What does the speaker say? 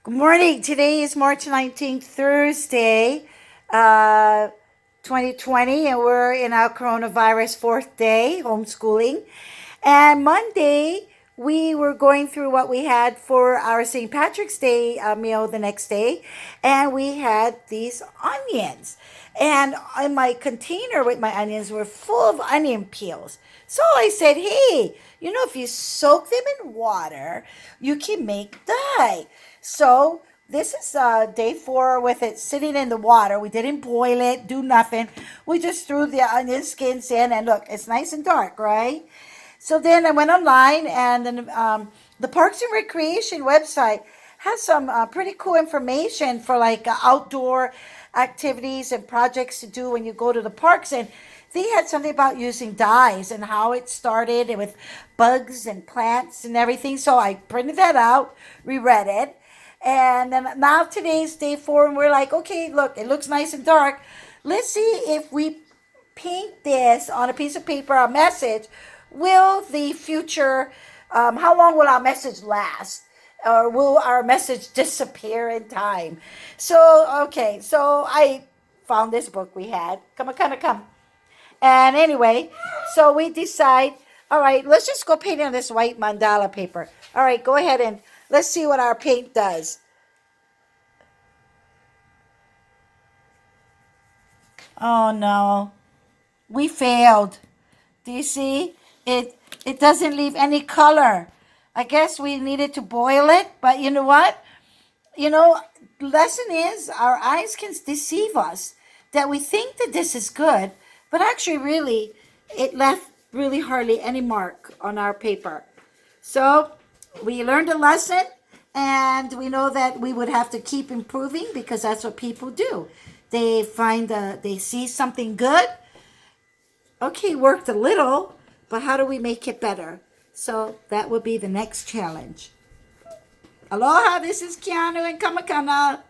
Good morning. Today is March 19th, Thursday, uh, 2020, and we're in our coronavirus fourth day, homeschooling. And Monday, we were going through what we had for our St. Patrick's Day meal the next day, and we had these onions. And in my container with my onions were full of onion peels. So I said, hey, if you soak them in water, you can make dye. So this is day 4 with it sitting in the water. We didn't boil it, do nothing. We just threw the onion skins in, and look, it's nice and dark, right? So then I went online, and then the Parks and Recreation website has some pretty cool information for like outdoor activities and projects to do when you go to the parks. And they had something about using dyes and how it started with bugs and plants and everything. So I printed that out, reread it. And then now today's day 4, and we're like, okay, look, it looks nice and dark. Let's see if we paint this on a piece of paper, a message. Will the future, how long will our message last? Or will our message disappear in time? So I found this book we had. Come. And anyway, so we decide, all right, let's just go paint on this white mandala paper. All right, go ahead and let's see what our paint does. Oh no, we failed. Do you see? It doesn't leave any color. I guess we needed to boil it, but you know what? Lesson is our eyes can deceive us that we think that this is good, but actually really it left really hardly any mark on our paper. So we learned a lesson, and we know that we would have to keep improving because that's what people do. They see something good. Okay, worked a little, but how do we make it better? So that would be the next challenge. Aloha, this is Keanu and Kamakana.